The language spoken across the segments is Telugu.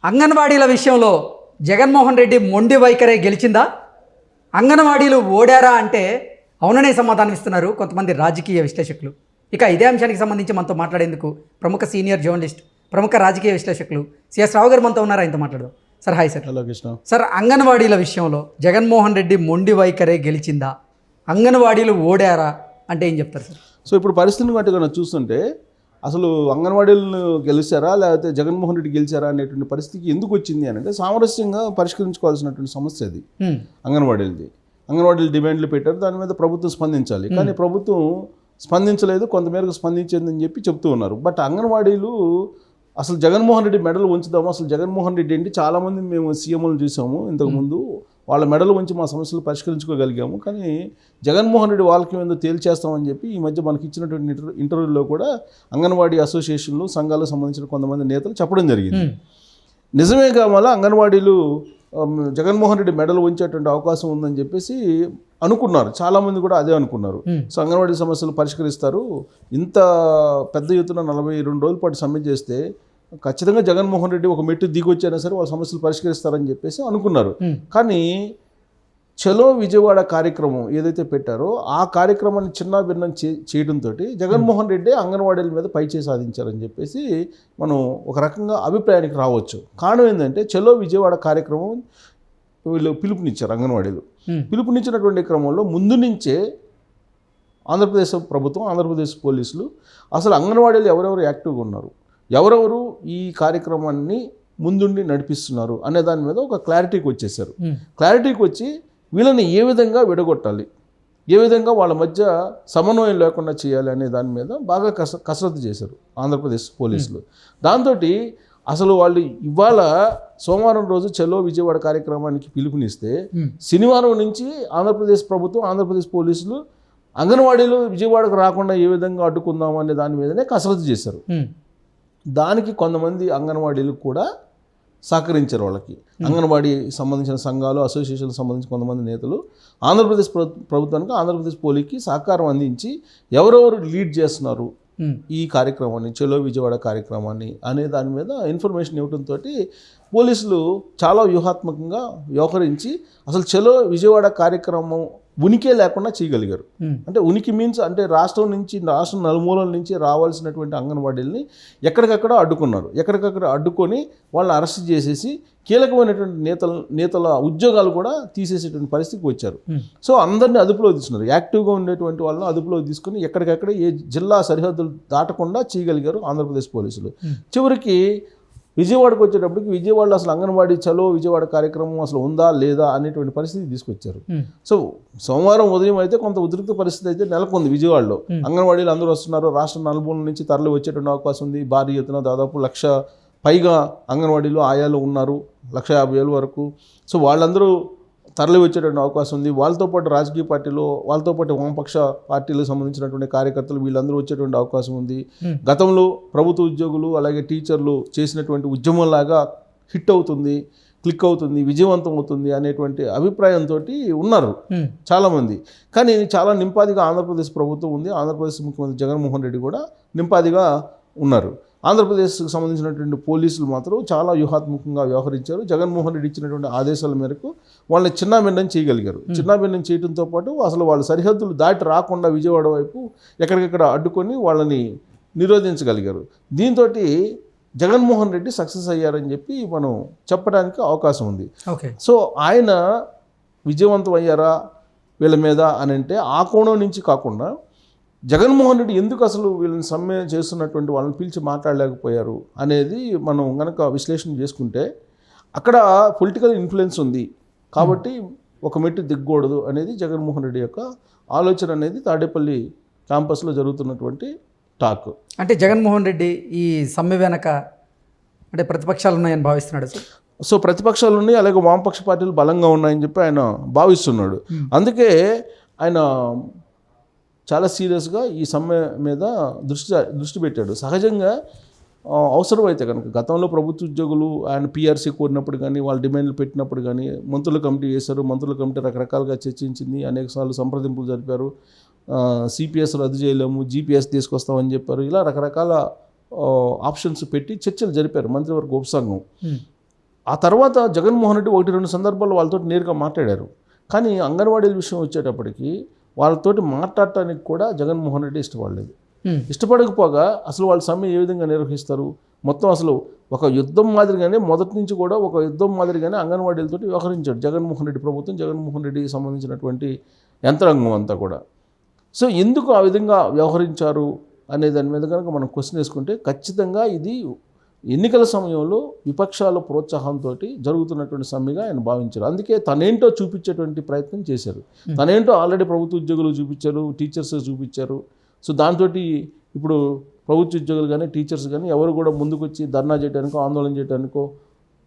అంగన్వాడీల విషయంలో జగన్మోహన్ రెడ్డి మొండి వైఖరే గెలిచిందా? అంగన్వాడీలు ఓడారా అంటే అవుననే సమాధానం ఇస్తున్నారు కొంతమంది రాజకీయ విశ్లేషకులు. ఇక ఇదే అంశానికి సంబంధించి మనతో మాట్లాడేందుకు ప్రముఖ సీనియర్ జర్నలిస్ట్, ప్రముఖ రాజకీయ విశ్లేషకులు సిఎస్ రావు గారు మనతో ఉన్నారు. ఆయనతో మాట్లాడదాం. Sir hi sir. Hello Krishna. Sir, అంగన్వాడీల విషయంలో జగన్మోహన్ రెడ్డి మొండి వైఖరే గెలిచిందా? అంగన్వాడీలు ఓడారా అంటే ఏం చెప్తారు సార్? సో ఇప్పుడు పరిస్థితిని బట్టి కనుక చూస్తుంటే అసలు అంగన్వాడీలను గెలిచారా లేకపోతే జగన్మోహన్ రెడ్డి గెలిచారా అనేటువంటి పరిస్థితికి ఎందుకు వచ్చింది అని అంటే సామరస్యంగా పరిష్కరించుకోవాల్సినటువంటి సమస్య అది. అంగన్వాడీలు డిమాండ్లు పెట్టారు, దాని మీద ప్రభుత్వం స్పందించాలి, కానీ ప్రభుత్వం స్పందించలేదు, కొంతమేరకు స్పందించిందని చెప్పి చెప్తూ ఉన్నారు. బట్ అంగన్వాడీలు అసలు జగన్మోహన్ రెడ్డి మెడలు ఉంచుదాము, అసలు జగన్మోహన్ రెడ్డి ఏంటి, చాలామంది మేము సీఎంలు చూసాము ఇంతకుముందు, వాళ్ళ మెడలు ఉంచి మా సమస్యలు పరిష్కరించుకోగలిగాము, కానీ జగన్మోహన్ రెడ్డి వాళ్ళకి ఏందో తేల్చేస్తామని చెప్పి ఈ మధ్య మనకి ఇచ్చినటువంటి ఇంటర్వ్యూలో కూడా అంగన్వాడీ అసోసియేషన్లు, సంఘాలకు సంబంధించిన కొంతమంది నేతలు చెప్పడం జరిగింది. నిజమే కావాలా అంగన్వాడీలు జగన్మోహన్ రెడ్డి మెడలు ఉంచేటువంటి అవకాశం ఉందని చెప్పేసి అనుకున్నారు, చాలామంది కూడా అదే అనుకున్నారు. సో అంగన్వాడీ సమస్యలు పరిష్కరిస్తారు, ఇంత పెద్ద ఎత్తున 42 రోజుల పాటు సమ్మె చేస్తే ఖచ్చితంగా జగన్మోహన్ రెడ్డి ఒక మెట్టు దిగొచ్చైనా సరే వాళ్ళ సమస్యలు పరిష్కరిస్తారని చెప్పేసి అనుకున్నారు. కానీ చలో విజయవాడ కార్యక్రమం ఏదైతే పెట్టారో ఆ కార్యక్రమాన్ని చిన్న భిన్నం చేయడంతో జగన్మోహన్ రెడ్డి అంగన్వాడీల మీద పైచేయి సాధించారని చెప్పేసి మనం ఒక రకంగా అభిప్రాయానికి రావచ్చు. కారణం ఏంటంటే చలో విజయవాడ కార్యక్రమం వీళ్ళు పిలుపునిచ్చారు అంగన్వాడీలు. పిలుపునిచ్చినటువంటి క్రమంలో ముందు నుంచే ఆంధ్రప్రదేశ్ ప్రభుత్వం, ఆంధ్రప్రదేశ్ పోలీసులు అసలు అంగన్వాడీలు ఎవరెవరు యాక్టివ్గా ఉన్నారు, ఎవరెవరు ఈ కార్యక్రమాన్ని ముందుండి నడిపిస్తున్నారు అనే దాని మీద ఒక క్లారిటీకి వచ్చేసారు. క్లారిటీకి వచ్చి వీళ్ళని ఏ విధంగా విడగొట్టాలి, ఏ విధంగా వాళ్ళ మధ్య సమన్వయం లేకుండా చేయాలి అనే దాని మీద బాగా కసరత్తు చేశారు ఆంధ్రప్రదేశ్ పోలీసులు. దాంతో అసలు వాళ్ళు ఇవాళ సోమవారం రోజు చలో విజయవాడ కార్యక్రమానికి పిలుపునిస్తే శనివారం నుంచి ఆంధ్రప్రదేశ్ ప్రభుత్వం, ఆంధ్రప్రదేశ్ పోలీసులు అంగన్వాడీలు విజయవాడకు రాకుండా ఏ విధంగా అడ్డుకుందాం అనే దాని మీదనే కసరత్తు చేశారు. దానికి కొంతమంది అంగన్వాడీలు కూడా సహకరించారు. వాళ్ళకి అంగన్వాడీ సంబంధించిన సంఘాలు, అసోసియేషన్లకు సంబంధించిన కొంతమంది నేతలు ఆంధ్రప్రదేశ్ ప్రభుత్వానికి, ఆంధ్రప్రదేశ్ పోలీస్కి సహకారం అందించి ఎవరెవరు లీడ్ చేస్తున్నారు ఈ కార్యక్రమాన్ని, చలో విజయవాడ కార్యక్రమాన్ని అనే దాని మీద ఇన్ఫర్మేషన్ ఇవ్వడంతో పోలీసులు చాలా వ్యూహాత్మకంగా వ్యవహరించి అసలు చలో విజయవాడ కార్యక్రమం ఉనికే లేకుండా చేయగలిగారు. అంటే ఉనికి మీన్స్ అంటే రాష్ట్రం నలుమూలల నుంచి రావాల్సినటువంటి అంగన్వాడీల్ని ఎక్కడికక్కడ అడ్డుకున్నారు. ఎక్కడికక్కడ అడ్డుకొని వాళ్ళని అరెస్ట్ చేసేసి కీలకమైనటువంటి నేతల ఉద్యోగాలు కూడా తీసేసేటువంటి పరిస్థితికి వచ్చారు. సో అందరినీ అదుపులో తీసుకున్నారు, యాక్టివ్గా ఉండేటువంటి వాళ్ళని అదుపులో తీసుకుని ఎక్కడికక్కడ ఏ జిల్లా సరిహద్దులు దాటకుండా చేయగలిగారు ఆంధ్రప్రదేశ్ పోలీసులు. చివరికి విజయవాడకు వచ్చేటప్పటికి విజయవాడలో అసలు అంగన్వాడీ చలో విజయవాడ కార్యక్రమం అసలు ఉందా లేదా అనేటువంటి పరిస్థితి తీసుకొచ్చారు. సో సోమవారం ఉదయం అయితే కొంత ఉద్రిక్త పరిస్థితి అయితే నెలకొంది విజయవాడలో. అంగన్వాడీలు అందరూ వస్తున్నారు, రాష్ట్ర నలుమూలల నుంచి తరలి వచ్చేటువంటి అవకాశం ఉంది. భారీ ఎత్తున దాదాపు 1,00,000 పైగా అంగన్వాడీలు ఆయాలు ఉన్నారు, 1,50,000 వరకు. సో వాళ్ళందరూ తరలి వచ్చేటువంటి అవకాశం ఉంది. వాళ్ళతో పాటు రాజకీయ పార్టీలు, వాళ్ళతో పాటు వామపక్ష పార్టీలకు సంబంధించినటువంటి కార్యకర్తలు వీళ్ళందరూ వచ్చేటువంటి అవకాశం ఉంది. గతంలో ప్రభుత్వ ఉద్యోగులు అలాగే టీచర్లు చేసినటువంటి ఉద్యమంలాగా హిట్ అవుతుంది, క్లిక్ అవుతుంది, విజయవంతం అవుతుంది అనేటువంటి అభిప్రాయంతో ఉన్నారు చాలామంది. కానీ చాలా నింపాదిగా ఆంధ్రప్రదేశ్ ప్రభుత్వం ఉంది, ఆంధ్రప్రదేశ్ ముఖ్యమంత్రి జగన్మోహన్ రెడ్డి కూడా నింపాదిగా ఉన్నారు. ఆంధ్రప్రదేశ్కి సంబంధించినటువంటి పోలీసులు మాత్రం చాలా వ్యూహాత్మకంగా వ్యవహరించారు. జగన్మోహన్ రెడ్డి ఇచ్చినటువంటి ఆదేశాల మేరకు వాళ్ళని చిన్నాభిన్నం చేయగలిగారు. చిన్నాభిన్నం చేయడంతో పాటు అసలు వాళ్ళ సరిహద్దులు దాటి రాకుండా విజయవాడ వైపు ఎక్కడికెక్కడ అడ్డుకొని వాళ్ళని నిరోధించగలిగారు. దీంతో జగన్మోహన్ రెడ్డి సక్సెస్ అయ్యారని చెప్పి మనం చెప్పడానికి అవకాశం ఉంది. సో ఆయన విజయవంతం అయ్యారా వీళ్ళ మీద అని అంటే ఆ కోణం నుంచి కాకుండా జగన్మోహన్ రెడ్డి ఎందుకు అసలు వీళ్ళని సమ్మె చేస్తున్నటువంటి వాళ్ళని పిలిచి మాట్లాడలేకపోయారు అనేది మనం కనుక విశ్లేషణ చేసుకుంటే అక్కడ పొలిటికల్ ఇన్ఫ్లుయెన్స్ ఉంది కాబట్టి ఒక మెట్టు దిగ్గకూడదు అనేది జగన్మోహన్ రెడ్డి యొక్క ఆలోచన అనేది తాడేపల్లి క్యాంపస్లో జరుగుతున్నటువంటి టాక్. అంటే జగన్మోహన్ రెడ్డి ఈ సమ్మె వెనక అంటే ప్రతిపక్షాలు ఉన్నాయని భావిస్తున్నాడు సార్. సో ప్రతిపక్షాలు ఉన్నాయి, అలాగే వామపక్ష పార్టీలు బలంగా ఉన్నాయని చెప్పి ఆయన భావిస్తున్నాడు. అందుకే ఆయన చాలా సీరియస్గా ఈ సమ్మె మీద దృష్టి పెట్టాడు. సహజంగా అవసరమైతే కనుక గతంలో ప్రభుత్వ ఉద్యోగులు ఆయన పీఆర్సీ కోరినప్పుడు కానీ, వాళ్ళు డిమాండ్లు పెట్టినప్పుడు కానీ మంత్రుల కమిటీ వేశారు. మంత్రుల కమిటీ రకరకాలుగా చర్చించింది, అనేకసార్లు సంప్రదింపులు జరిపారు. సిపిఎస్ రద్దు చేయలేము, జీపీఎస్ తీసుకొస్తామని చెప్పారు. ఇలా రకరకాల ఆప్షన్స్ పెట్టి చర్చలు జరిపారు మంత్రివర్గ ఉపసంఘం. ఆ తర్వాత జగన్మోహన్ రెడ్డి 1-2 సందర్భాల్లో వాళ్ళతో నేరుగా మాట్లాడారు. కానీ అంగన్వాడీల విషయం వచ్చేటప్పటికి వాళ్ళతోటి మాట్లాడటానికి కూడా జగన్మోహన్ రెడ్డి ఇష్టపడలేదు. ఇష్టపడకపోగా అసలు వాళ్ళ సమ్మె ఏ విధంగా నిర్వహిస్తారు, మొత్తం అసలు ఒక యుద్ధం మాదిరిగానే మొదటి నుంచి కూడా ఒక యుద్ధం మాదిరిగానే అంగన్వాడీలతో వ్యవహరించాడు జగన్మోహన్ రెడ్డి ప్రభుత్వం, జగన్మోహన్ రెడ్డికి సంబంధించినటువంటి యంత్రాంగం అంతా కూడా. సో ఎందుకు ఆ విధంగా వ్యవహరించారు అనే దాని మీద కనుక మనం క్వశ్చన్ వేసుకుంటే ఖచ్చితంగా ఇది ఎన్నికల సమయంలో విపక్షాల ప్రోత్సాహంతో జరుగుతున్నటువంటి సమ్మెగా ఆయన భావించారు. అందుకే తనేంటో చూపించేటువంటి ప్రయత్నం చేశారు. తనేంటో ఆల్రెడీ ప్రభుత్వ ఉద్యోగులు చూపించారు, టీచర్స్ చూపించారు. సో దాంతో ఇప్పుడు ప్రభుత్వ ఉద్యోగులు కానీ టీచర్స్ కానీ ఎవరు కూడా ముందుకు వచ్చి ధర్నా చేయడానికో ఆందోళన చేయడానికో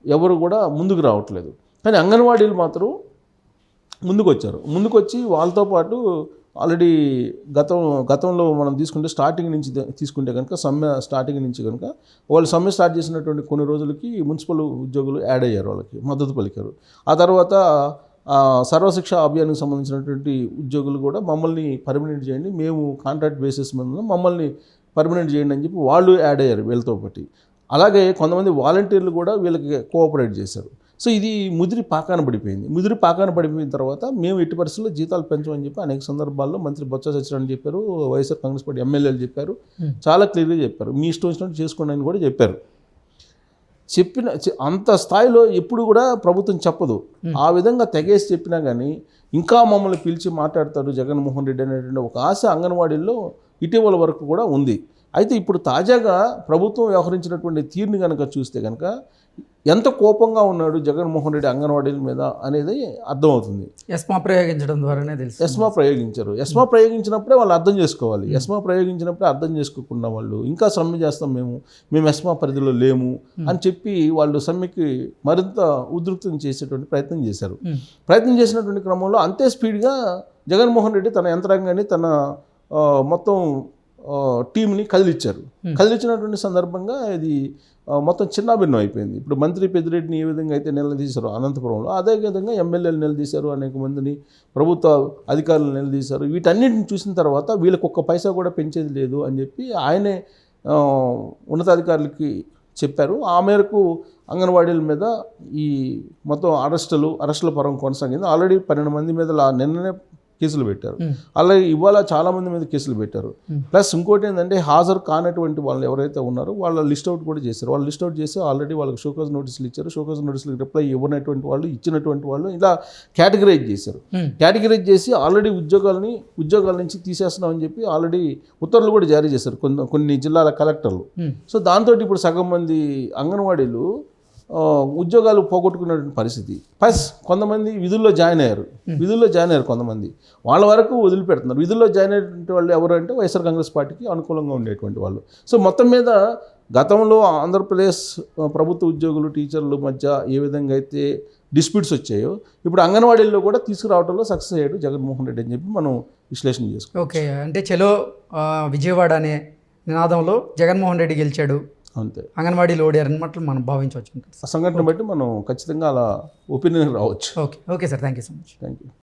ఎవరు కూడా ముందుకు రావట్లేదు. కానీ అంగన్వాడీలు మాత్రం ముందుకు వచ్చారు. ముందుకు వచ్చి వాళ్ళతో పాటు ఆల్రెడీ గతంలో మనం తీసుకుంటే స్టార్టింగ్ నుంచి తీసుకుంటే కనుక సమ్మె స్టార్టింగ్ నుంచి కనుక వాళ్ళు సమ్మె స్టార్ట్ చేసినటువంటి కొన్ని రోజులకి మున్సిపల్ ఉద్యోగులు యాడ్ అయ్యారు, వాళ్ళకి మద్దతు పలికారు. ఆ తర్వాత సర్వశిక్ష అభియాన్కి సంబంధించినటువంటి ఉద్యోగులు కూడా మమ్మల్ని పర్మనెంట్ చేయండి, మేము కాంట్రాక్ట్ బేసిస్ మీద మమ్మల్ని పర్మనెంట్ చేయండి అని చెప్పి వాళ్ళు యాడ్ అయ్యారు వీళ్ళతో పాటు. అలాగే కొంతమంది వాలంటీర్లు కూడా వీళ్ళకి కోఆపరేట్ చేశారు. సో ఇది ముదిరి పాకాన పడిపోయింది. ముదిరి పాకాన పడిపోయిన తర్వాత మేము ఎట్టి పరిస్థితుల్లో జీతాలు పెంచమని చెప్పి అనేక సందర్భాల్లో మంత్రి బొత్స సత్యనారాయణ చెప్పారు, వైఎస్ఆర్ కాంగ్రెస్ పార్టీ ఎమ్మెల్యేలు చెప్పారు, చాలా క్లియర్గా చెప్పారు. మీ ఇష్టం వచ్చినట్టు చేసుకోండి అని కూడా చెప్పారు. అంత స్థాయిలో ఎప్పుడు కూడా ప్రభుత్వం చెప్పదు. ఆ విధంగా తెగేసి చెప్పినా కానీ ఇంకా మమ్మల్ని పిలిచి మాట్లాడతాడు జగన్మోహన్ రెడ్డి అనేటువంటి ఒక ఆశ అంగన్వాడీల్లో ఇటీవల వరకు కూడా ఉంది. అయితే ఇప్పుడు తాజాగా ప్రభుత్వం వ్యవహరించినటువంటి తీరుని కనుక చూస్తే కనుక ఎంత కోపంగా ఉన్నాడు జగన్మోహన్ రెడ్డి అంగన్వాడీల మీద అనేది అర్థమవుతుంది. ఎస్మా ప్రయోగించడం ద్వారానే తెలుసు. ఎస్మా ప్రయోగించారు. ఎస్మా ప్రయోగించినప్పుడే వాళ్ళు అర్థం చేసుకోవాలి. ఎస్మా ప్రయోగించినప్పుడే అర్థం చేసుకోకుండా వాళ్ళు ఇంకా సమ్మె చేస్తాం మేము ఎస్మా పరిధిలో లేము అని చెప్పి వాళ్ళు సమ్మెకి మరింత ఉధృతం చేసేటువంటి ప్రయత్నం చేశారు. ప్రయత్నం చేసినటువంటి క్రమంలో అంతే స్పీడ్గా జగన్మోహన్ రెడ్డి తన యంత్రాంగాన్ని తన మొత్తం టీంని కదిలిచ్చినటువంటి సందర్భంగా ఇది మొత్తం చిన్నాభిన్నం అయిపోయింది. ఇప్పుడు మంత్రి పెద్దిరెడ్డిని ఏ విధంగా అయితే నిలదీశారు అనంతపురంలో, అదే విధంగా ఎమ్మెల్యేలు నిలదీశారు, అనేక మందిని ప్రభుత్వ అధికారులు నిలదీశారు. వీటన్నిటిని చూసిన తర్వాత వీళ్ళకి ఒక్క పైసా కూడా పెంచేది లేదు అని చెప్పి ఆయనే ఉన్నతాధికారులకి చెప్పారు. ఆ మేరకు అంగన్వాడీల మీద ఈ మొత్తం అరెస్టుల పరం కొనసాగింది. ఆల్రెడీ 12 మంది మీద నిన్ననే కేసులు పెట్టారు. అలాగే ఇవాళ చాలామంది మీద కేసులు పెట్టారు. ప్లస్ ఇంకోటి ఏంటంటే హాజరు కానటువంటి వాళ్ళు ఎవరైతే ఉన్నారో వాళ్ళ లిస్ట్ అవుట్ కూడా చేశారు. వాళ్ళు లిస్ట్ అవుట్ చేసి ఆల్రెడీ వాళ్ళకి షోకాజ్ నోటీసులు ఇచ్చారు. షోకాజ్ నోటీసులకు రిప్లై ఇవ్వనటువంటి వాళ్ళు, ఇచ్చినటువంటి వాళ్ళు ఇలా కేటగిరైజ్ చేశారు. కేటగిరైజ్ చేసి ఆల్రెడీ ఉద్యోగాల నుంచి తీసేస్తున్నామని చెప్పి ఆల్రెడీ ఉత్తర్వులు కూడా జారీ చేశారు కొన్ని జిల్లాల కలెక్టర్లు. సో దాంతో ఇప్పుడు సగం మంది అంగన్వాడీలు ఉద్యోగాలు పోగొట్టుకున్నటువంటి పరిస్థితి. ప్లస్ కొంతమంది విధుల్లో జాయిన్ అయ్యారు కొంతమంది, వాళ్ళ వరకు వదిలిపెడుతున్నారు. విధుల్లో జాయిన్ అయినటువంటి వాళ్ళు ఎవరు అంటే వైఎస్ఆర్ కాంగ్రెస్ పార్టీకి అనుకూలంగా ఉండేటువంటి వాళ్ళు. సో మొత్తం మీద గతంలో ఆంధ్రప్రదేశ్ ప్రభుత్వ ఉద్యోగులు టీచర్ల మధ్య ఏ విధంగా అయితే డిస్ప్యూట్స్ వచ్చాయో ఇప్పుడు అంగన్వాడీల్లో కూడా తీసుకురావడంలో సక్సెస్ అయ్యాడు జగన్మోహన్ రెడ్డి అని చెప్పి మనం విశ్లేషణ చేసుకోవాలి. ఓకే, అంటే చలో విజయవాడ అనే నినాదంలో జగన్మోహన్ రెడ్డి గెలిచాడు, అంతే, అంగన్వాడీలు ఓడారని మాటలు మనం భావించవచ్చు. ఆ సంఘటన బట్టి మనం ఖచ్చితంగా అలా ఒపీనియన్ రావచ్చు. Okay sir, thank you so much. Thank you.